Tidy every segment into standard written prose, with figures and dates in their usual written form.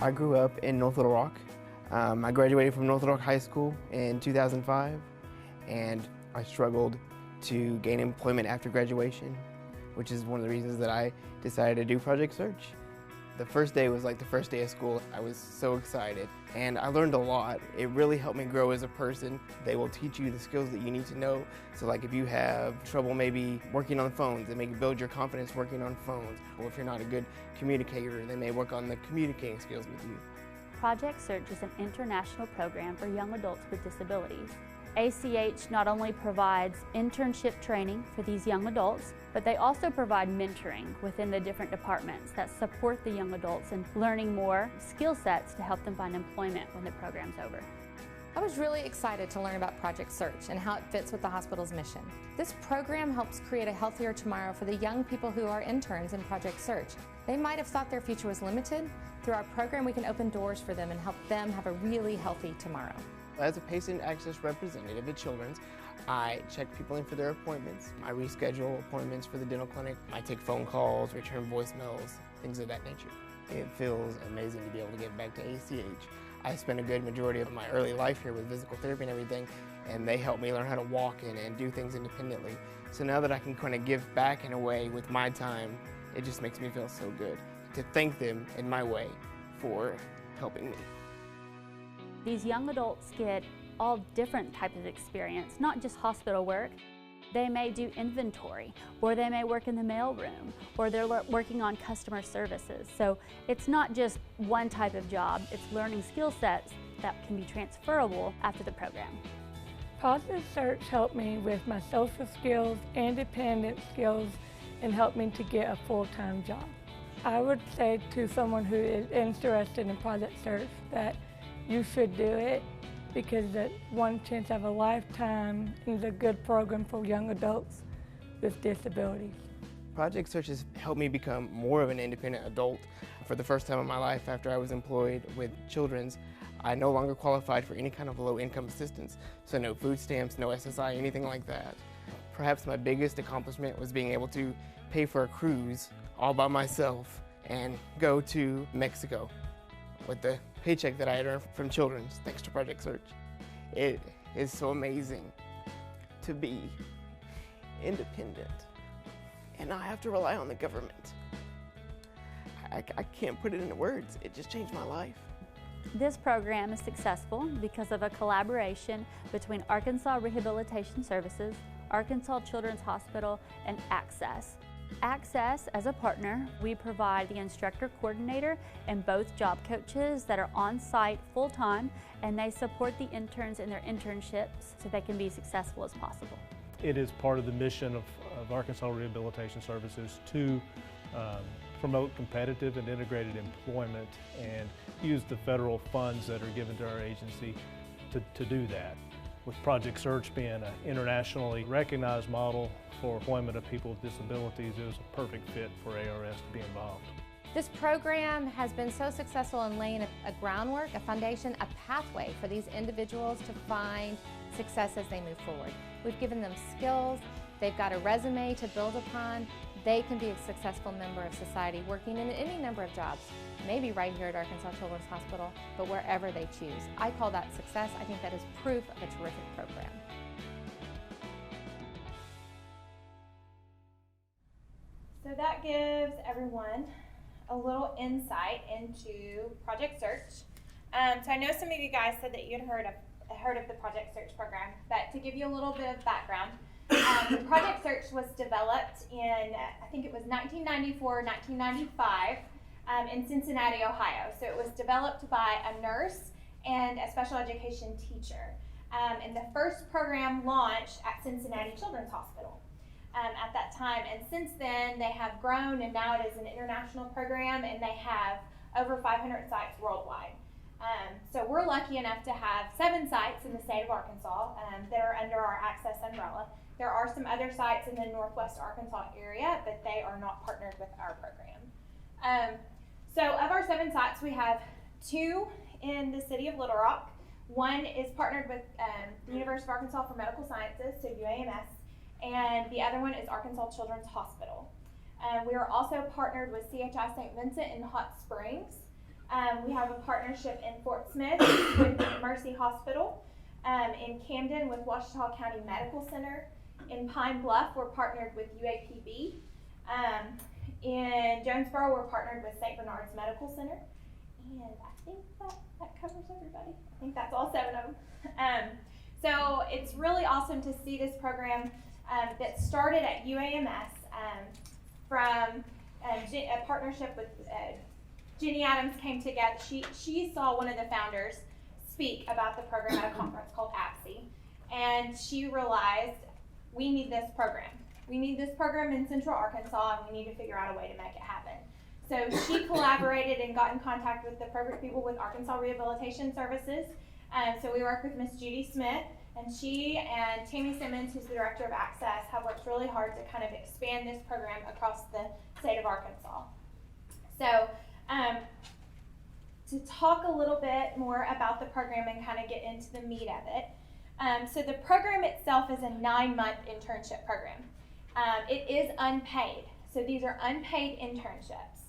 I grew up in North Little Rock. I graduated from North Little Rock High School in 2005, and I struggled to gain employment after graduation, which is one of the reasons that I decided to do Project Search. The first day was like the first day of school. I was so excited, and I learned a lot. It really helped me grow as a person. They will teach you the skills that you need to know. So like if you have trouble maybe working on phones, they may build your confidence working on phones. Or if you're not a good communicator, they may work on the communicating skills with you. Project Search is an international program for young adults with disabilities. ACH not only provides internship training for these young adults, but they also provide mentoring within the different departments that support the young adults in learning more skill sets to help them find employment when the program's over. I was really excited to learn about Project Search and how it fits with the hospital's mission. This program helps create a healthier tomorrow for the young people who are interns in Project Search. They might have thought their future was limited. Through our program, we can open doors for them and help them have a really healthy tomorrow. As a patient access representative at Children's, I check people in for their appointments. I reschedule appointments for the dental clinic. I take phone calls, return voicemails, things of that nature. It feels amazing to be able to get back to ACH. I spent a good majority of my early life here with physical therapy and everything, and they helped me learn how to walk and do things independently. So now that I can kind of give back in a way with my time, it just makes me feel so good to thank them in my way for helping me. These young adults get all different types of experience, not just hospital work. They may do inventory, or they may work in the mailroom, or they're working on customer services. So it's not just one type of job, it's learning skill sets that can be transferable after the program. Project Search helped me with my social skills, independent skills, and helped me to get a full-time job. I would say to someone who is interested in Project Search that you should do it because that one chance of a lifetime is a good program for young adults with disabilities. Project Search has helped me become more of an independent adult. For the first time in my life after I was employed with Children's, I no longer qualified for any kind of low-income assistance, so no food stamps, no SSI, anything like that. Perhaps my biggest accomplishment was being able to pay for a cruise all by myself and go to Mexico with the paycheck that I had earned from Children's, thanks to Project Search. It is so amazing to be independent and not have to rely on the government. I can't put it into words. It just changed my life. This program is successful because of a collaboration between Arkansas Rehabilitation Services, Arkansas Children's Hospital, and Access. Access, as a partner, we provide the instructor coordinator and both job coaches that are on site full-time, and they support the interns in their internships so they can be successful as possible. It is part of the mission of Arkansas Rehabilitation Services to promote competitive and integrated employment and use the federal funds that are given to our agency to do that. With Project Search being an internationally recognized model for employment of people with disabilities, it was a perfect fit for ARS to be involved. This program has been so successful in laying a groundwork, a foundation, a pathway for these individuals to find success as they move forward. We've given them skills, they've got a resume to build upon, they can be a successful member of society working in any number of jobs, maybe right here at Arkansas Children's Hospital, but wherever they choose. I call that success. I think that is proof of a terrific program. So that gives everyone a little insight into Project Search. So I know some of you guys said that you'd heard of the Project Search program, but to give you a little bit of background, the Project Search was developed in, I think it was 1994, 1995 in Cincinnati, Ohio. So it was developed by a nurse and a special education teacher. And the first program launched at Cincinnati Children's Hospital at that time. And since then, they have grown, and now it is an international program, and they have over 500 sites worldwide. So we're lucky enough to have 7 sites in the state of Arkansas that are under our Access umbrella. There are some other sites in the Northwest Arkansas area, but they are not partnered with our program. So of our 7 sites, we have 2 in the city of Little Rock. One is partnered with the University of Arkansas for Medical Sciences, so UAMS, and the other one is Arkansas Children's Hospital. We are also partnered with CHI St. Vincent in Hot Springs. We have a partnership in Fort Smith with Mercy Hospital, in Camden with Ouachita County Medical Center. In Pine Bluff, we're partnered with UAPB. In Jonesboro, we're partnered with St. Bernard's Medical Center. And I think that covers everybody. I think that's all 7 of them. So it's really awesome to see this program that started at UAMS from a partnership with Jenny Adams came together. She saw one of the founders speak about the program at a conference called APSE, and she realized we need this program. We need this program in Central Arkansas, and we need to figure out a way to make it happen. So she collaborated and got in contact with the appropriate people with Arkansas Rehabilitation Services. So we work with Miss Judy Smith, and she and Tammy Simmons, who's the director of Access, have worked really hard to kind of expand this program across the state of Arkansas. So to talk a little bit more about the program and kind of get into the meat of it. So the program itself is a 9-month internship program. It is unpaid, so these are unpaid internships.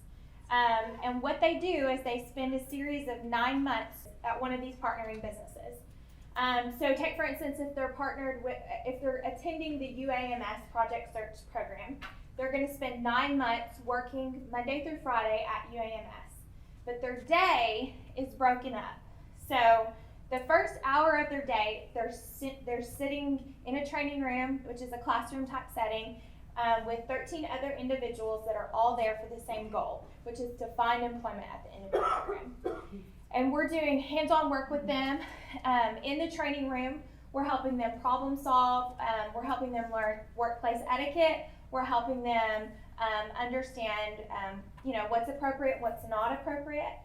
And what they do is they spend a series of 9 months at one of these partnering businesses. So take for instance, if they're attending the UAMS Project Search program, they're going to spend 9 months working Monday through Friday at UAMS. But their day is broken up. So the first hour of their day, they're sitting in a training room, which is a classroom type setting, with 13 other individuals that are all there for the same goal, which is to find employment at the end of the program. And we're doing hands-on work with them in the training room. We're helping them problem solve. We're helping them learn workplace etiquette. We're helping them understand, what's appropriate, what's not appropriate,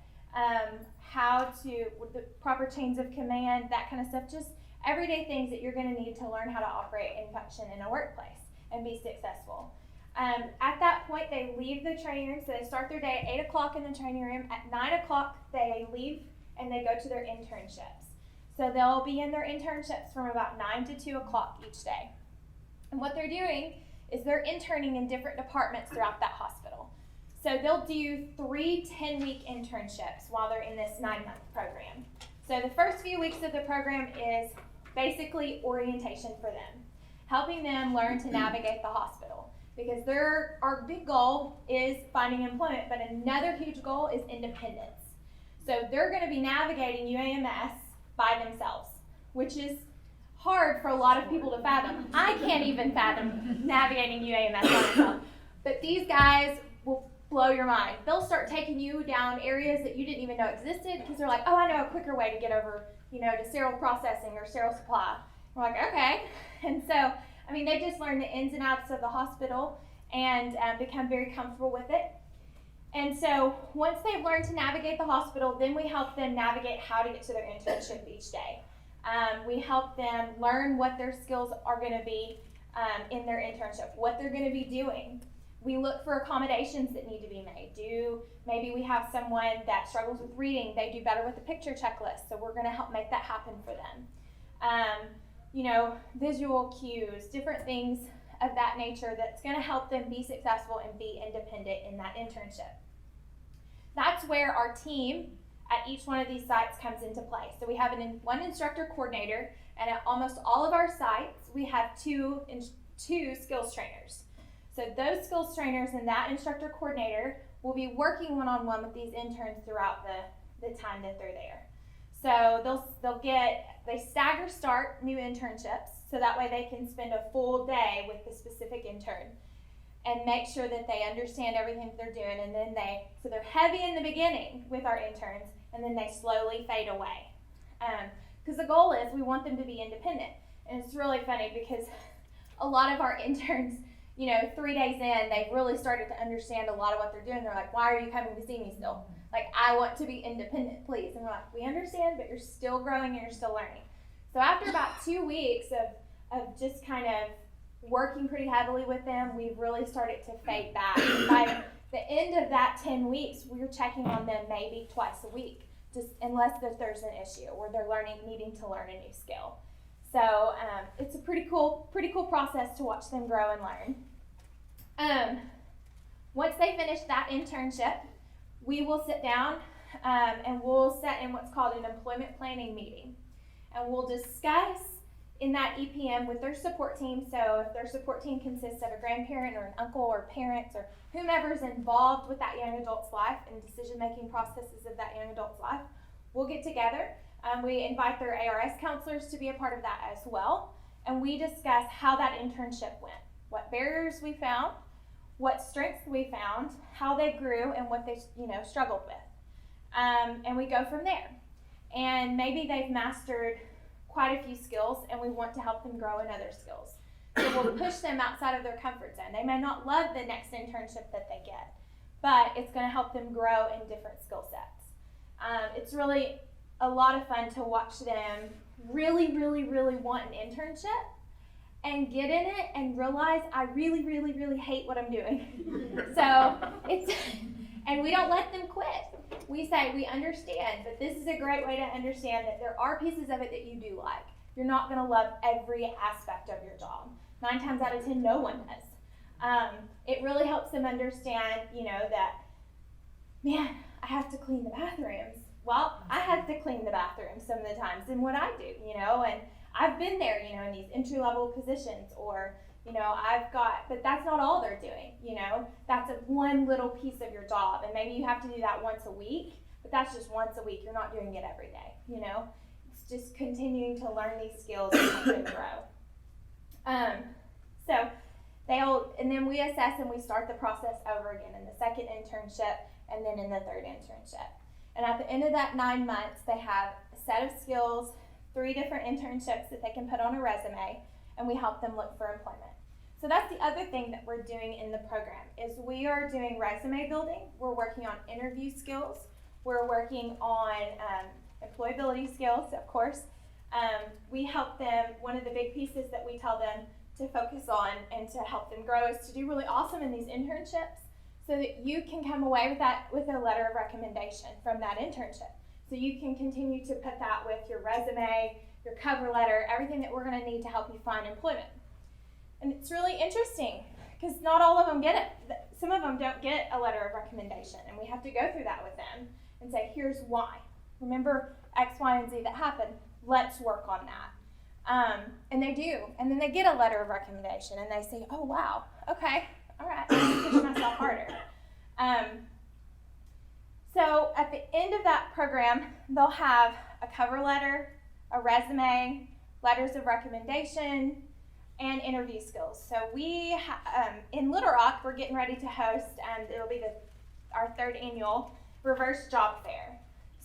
with the proper chains of command, that kind of stuff. Just everyday things that you're going to need to learn how to operate and function in a workplace and be successful. At that point, they leave the training room. So they start their day at 8 o'clock in the training room. At 9 o'clock, they leave and they go to their internships. So they'll be in their internships from about 9 to 2 o'clock each day. And what they're doing is they're interning in different departments throughout that hospital. So they'll do 3 10-week internships while they're in this 9-month program. So the first few weeks of the program is basically orientation for them, helping them learn to navigate the hospital. Because our big goal is finding employment, but another huge goal is independence. So they're going to be navigating UAMS by themselves, which is hard for a lot of people to fathom. I can't even fathom navigating UAMS by myself. But these guys will blow your mind. They'll start taking you down areas that you didn't even know existed because they're like, oh, I know a quicker way to get over, to sterile processing or sterile supply. We're like, okay. And so, they just learn the ins and outs of the hospital and become very comfortable with it. And so once they've learned to navigate the hospital, then we help them navigate how to get to their internship each day. We help them learn what their skills are going to be in their internship, what they're going to be doing. We look for accommodations that need to be made. Maybe we have someone that struggles with reading, they do better with the picture checklist, so we're going to help make that happen for them. Visual cues, different things of that nature that's going to help them be successful and be independent in that internship. That's where our team at each one of these sites comes into play. So we have one instructor coordinator, and at almost all of our sites, we have two skills trainers. So those skills trainers and that instructor coordinator will be working one-on-one with these interns throughout the time that they're there. So they stagger start new internships, so that way they can spend a full day with the specific intern and make sure that they understand everything that they're doing. And then they're heavy in the beginning with our interns, and then they slowly fade away. Because the goal is we want them to be independent. And it's really funny because a lot of our interns, 3 days in, they've really started to understand a lot of what they're doing. They're like, why are you coming to see me still? Like, I want to be independent, please. And we're like, we understand, but you're still growing and you're still learning. So after about 2 weeks of just kind of working pretty heavily with them, we've really started to fade back. And by the end of that 10 weeks, we're checking on them maybe twice a week, just unless there's an issue or they're needing to learn a new skill. So it's a pretty cool process to watch them grow and learn. Once they finish that internship, we will sit down and we'll set in what's called an employment planning meeting. And we'll discuss in that EPM with their support team. So if their support team consists of a grandparent or an uncle or parents or whomever's involved with that young adult's life and decision-making processes of that young adult's life, we'll get together. We invite their ARS counselors to be a part of that as well. And we discuss how that internship went, what barriers we found, what strengths we found, how they grew, and what they struggled with. And we go from there. And maybe they've mastered quite a few skills and we want to help them grow in other skills. So we'll push them outside of their comfort zone. They may not love the next internship that they get, but it's going to help them grow in different skill sets. It's really a lot of fun to watch them really want an internship and get in it and realize I really hate what I'm doing. So and we don't let them quit. We say, we understand, but this is a great way to understand that there are pieces of it that you do like. You're not going to love every aspect of your job. 9 times out of 10, no one does. It really helps them understand, that, man, I have to clean the bathrooms. Well, I have to clean the bathrooms some of the times and what I do, and I've been there, in these entry-level positions or, but that's not all they're doing, that's one little piece of your job. And maybe you have to do that once a week, but that's just once a week. You're not doing it every day, It's just continuing to learn these skills and help them grow. And then we assess and we start the process over again in the second internship and then in the third internship. And at the end of that 9 months, they have a set of skills, 3 different internships that they can put on a resume, and we help them look for employment. So that's the other thing that we're doing in the program is we are doing resume building. We're working on interview skills. We're working on employability skills, of course. We help them, one of the big pieces that we tell them to focus on and to help them grow is to do really awesome in these internships so that you can come away with a letter of recommendation from that internship. So you can continue to put that with your resume, your cover letter, everything that we're going to need to help you find employment. And it's really interesting because not all of them get it. Some of them don't get a letter of recommendation, and we have to go through that with them and say, here's why. Remember X, Y, and Z that happened. Let's work on that. And they do. And then they get a letter of recommendation, and they say, oh, wow, okay, all right, I need to push myself harder. So at the end of that program, they'll have a cover letter, a resume, letters of recommendation, and interview skills. So we, in Little Rock, we're getting ready to host, it'll be our 3rd annual Reverse Job Fair.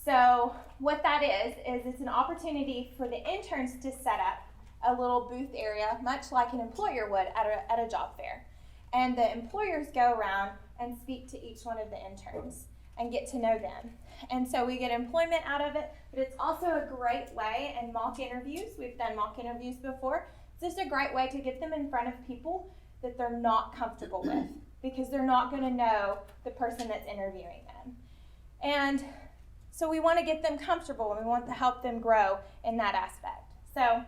So what that is it's an opportunity for the interns to set up a little booth area, much like an employer would at a job fair. And the employers go around and speak to each one of the interns and get to know them. And so we get employment out of it, but it's also a great way, and mock interviews, we've done mock interviews before, it's just a great way to get them in front of people that they're not comfortable with because they're not going to know the person that's interviewing them. And so we want to get them comfortable and we want to help them grow in that aspect. So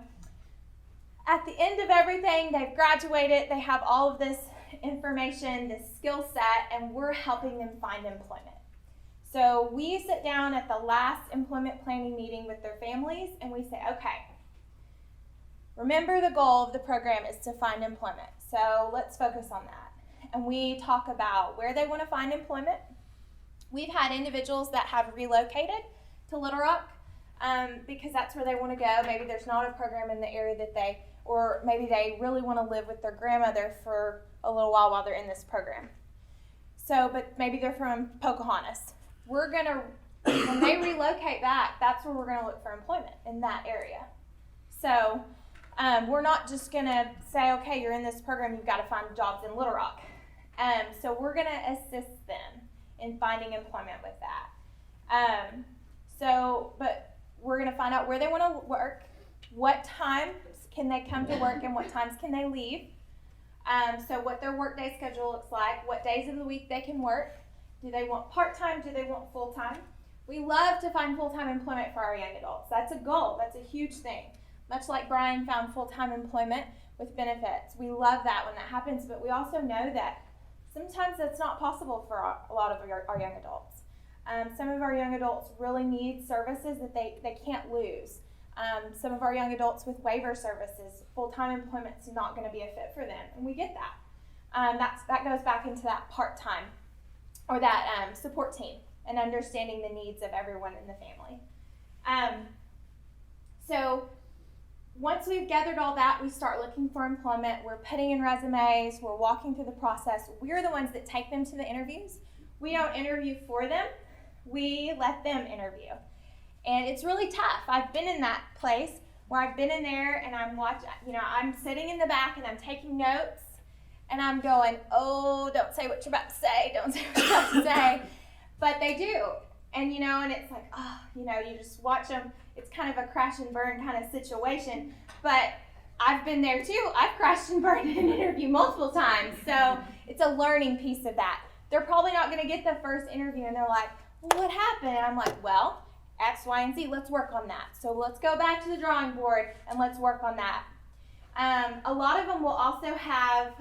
at the end of everything, they've graduated, they have all of this information, this skill set, and we're helping them find employment. So we sit down at the last employment planning meeting with their families and we say, okay, remember the goal of the program is to find employment. So let's focus on that. And we talk about where they want to find employment. We've had individuals that have relocated to Little Rock because that's where they want to go. Maybe there's not a program in the area or maybe they really want to live with their grandmother for a little while they're in this program. So, but maybe they're from Pocahontas. We're going to, when they relocate back, that's where we're going to look for employment in that area. So we're not just going to say, okay, you're in this program, you've got to find jobs in Little Rock. So we're going to assist them in finding employment with that. But we're going to find out where they want to work, what times can they come to work, and what times can they leave. So what their workday schedule looks like, what days of the week they can work. Do they want part-time? Do they want full-time? We love to find full-time employment for our young adults. That's a goal. That's a huge thing. Much like Brian found full-time employment with benefits. We love that when that happens, but we also know that sometimes that's not possible for a lot of our young adults. Some of our young adults really need services that they can't lose. Some of our young adults with waiver services, full-time employment's not going to be a fit for them, and we get that. That goes back into that part-time or that support team and understanding the needs of everyone in the family. So once we've gathered all that, we start looking for employment. We're putting in resumes. We're walking through the process. We're the ones that take them to the interviews. We don't interview for them. We let them interview. And it's really tough. I've been in that place where I've been in there and I'm watching, I'm sitting in the back and I'm taking notes and I'm going, oh, don't say what you're about to say. Don't say what you're about to say. But they do. And, and it's like, oh, you just watch them. It's kind of a crash and burn kind of situation. But I've been there too. I've crashed and burned in an interview multiple times. So it's a learning piece of that. They're probably not going to get the first interview and they're like, well, what happened? And I'm like, well, X, Y, and Z, let's work on that. So let's go back to the drawing board and let's work on that. A lot of them will also have,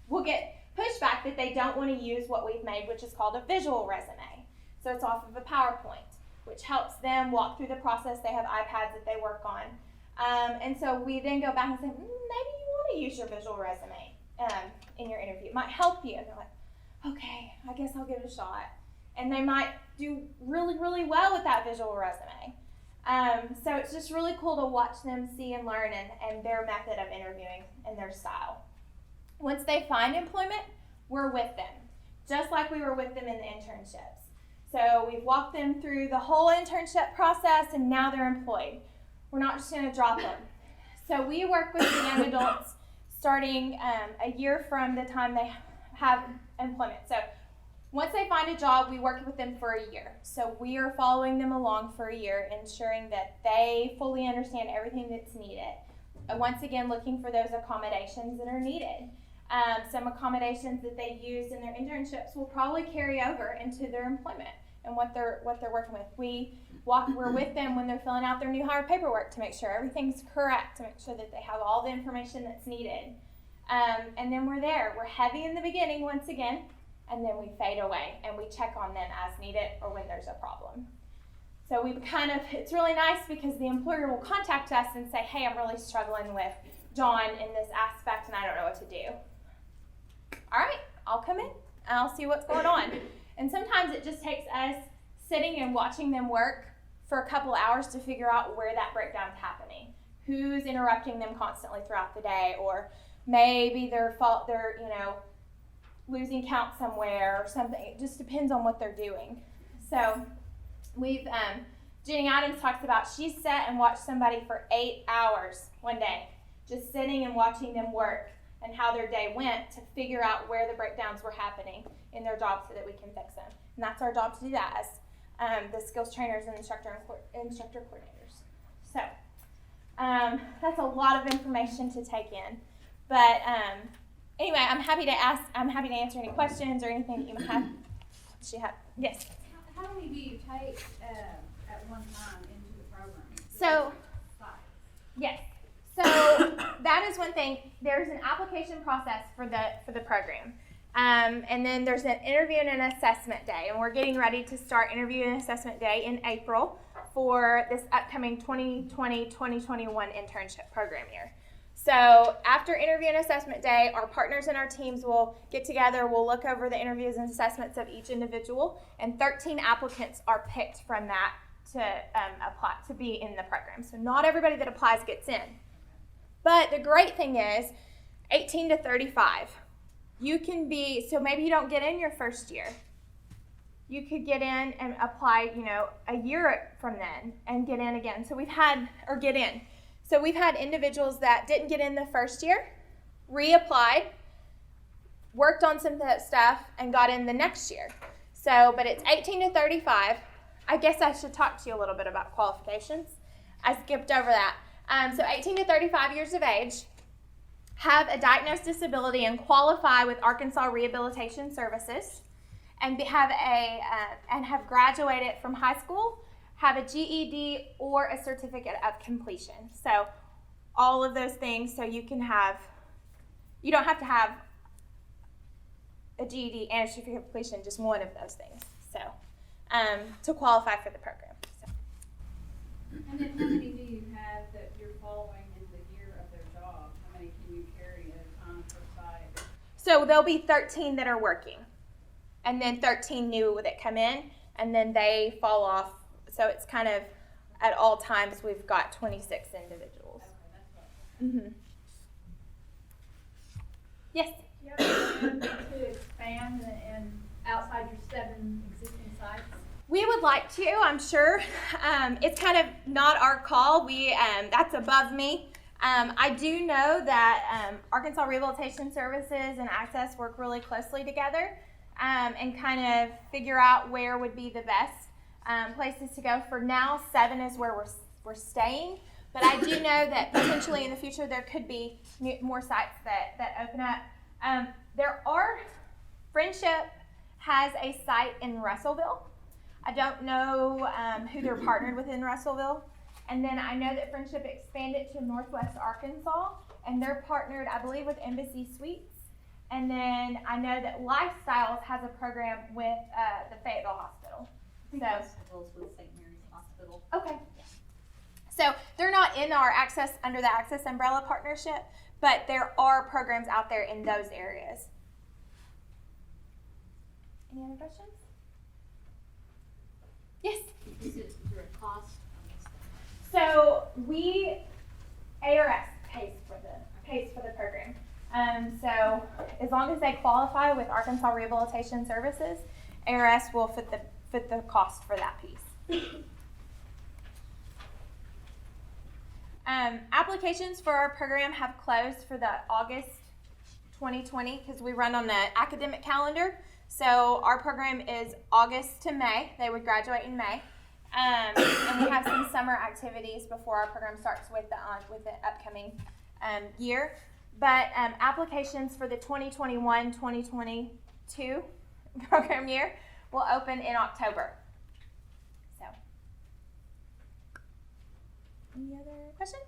will get pushback that they don't want to use what we've made, which is called a visual resume. So it's off of a PowerPoint, which helps them walk through the process. They have iPads that they work on. And so we then go back and say, maybe you want to use your visual resume in your interview. It might help you. And they're like, okay, I guess I'll give it a shot. And they might do really, really well with that visual resume. So it's just really cool to watch them see and learn and their method of interviewing and their style. Once they find employment, we're with them, just like we were with them in the internships. So we've walked them through the whole internship process and now they're employed. We're not just going to drop them. So we work with the young adults starting a year from the time they have employment. So once they find a job, we work with them for a year. So we are following them along for a year, ensuring that they fully understand everything that's needed. Once again, looking for those accommodations that are needed. Some accommodations that they used in their internships will probably carry over into their employment and what they're working with. We're with them when they're filling out their new hire paperwork to make sure everything's correct, to make sure that they have all the information that's needed. And then we're there. We're heavy in the beginning once again, and then we fade away and we check on them as needed or when there's a problem. So it's really nice because the employer will contact us and say, hey, I'm really struggling with John in this aspect and I don't know what to do. All right, I'll come in and I'll see what's going on. And sometimes it just takes us sitting and watching them work for a couple hours to figure out where that breakdown is happening. Who's interrupting them constantly throughout the day, or maybe they're losing count somewhere or something. It just depends on what they're doing. So Jenny Adams talks about she sat and watched somebody for 8 hours one day, just sitting and watching them work and how their day went to figure out where the breakdowns were happening in their job so that we can fix them. And that's our job to do that as the skills trainers and instructor coordinators. So that's a lot of information to take in. But anyway, I'm happy to answer any questions or anything that you might have. Yes. How many do you take at one time into the program? So, yes. So that is one thing. There's an application process for the program. And then there's an interview and an assessment day. And we're getting ready to start interview and assessment day in April for this upcoming 2020-2021 internship program year. So after interview and assessment day, our partners and our teams will get together. We'll look over the interviews and assessments of each individual, and 13 applicants are picked from that to apply to be in the program. So not everybody that applies gets in. But the great thing is 18 to 35. You can be, so maybe you don't get in your first year. You could get in and apply, a year from then and get in again. So we've had individuals that didn't get in the first year, reapplied, worked on some stuff, and got in the next year. So, but it's 18 to 35. I guess I should talk to you a little bit about qualifications. I skipped over that. So 18 to 35 years of age, have a diagnosed disability and qualify with Arkansas Rehabilitation Services, and have graduated from high school, have a GED or a certificate of completion. So all of those things, so you don't have to have a GED and a certificate of completion, just one of those things. So to qualify for the program. So. And then how many do you have that you're following in the year of their job? How many can you carry at a time per site? So there'll be 13 that are working, and then 13 new that come in, and then they fall off. So it's kind of at all times we've got 26 individuals. Okay, that's what. Mm-hmm. Yes. Do you have a plan to expand and outside your 7 existing sites? We would like to, I'm sure. It's kind of not our call. That's above me. I do know that Arkansas Rehabilitation Services and Access work really closely together and kind of figure out where would be the best places to go. For now, 7 is where we're staying. But I do know that potentially in the future there could be more sites that open up. Friendship has a site in Russellville. I don't know who they're partnered with in Russellville. And then I know that Friendship expanded to Northwest Arkansas, and they're partnered, I believe, with Embassy Suites. And then I know that Lifestyles has a program with the Fayetteville Hospital. Hospitals with St. Mary's Hospital. Okay. So they're not in our under the Access umbrella partnership, but there are programs out there in those areas. Any other questions? Yes. Is there a cost? So ARS pays for the program. So as long as they qualify with Arkansas Rehabilitation Services, ARS will fit the cost for that piece. Applications for our program have closed for the August 2020 because we run on the academic calendar. So our program is August to May. They would graduate in May. And we have some summer activities before our program starts with the upcoming year. But applications for the 2021-2022 program year will open in October. So, any other questions?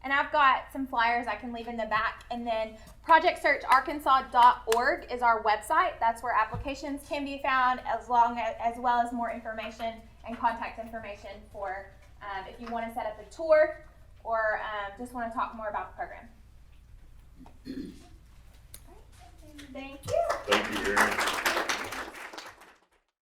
And I've got some flyers I can leave in the back. And then projectsearcharkansas.org is our website. That's where applications can be found, as well as more information and contact information for if you want to set up a tour or just want to talk more about the program. All right. Thank you. Thank you, Erin.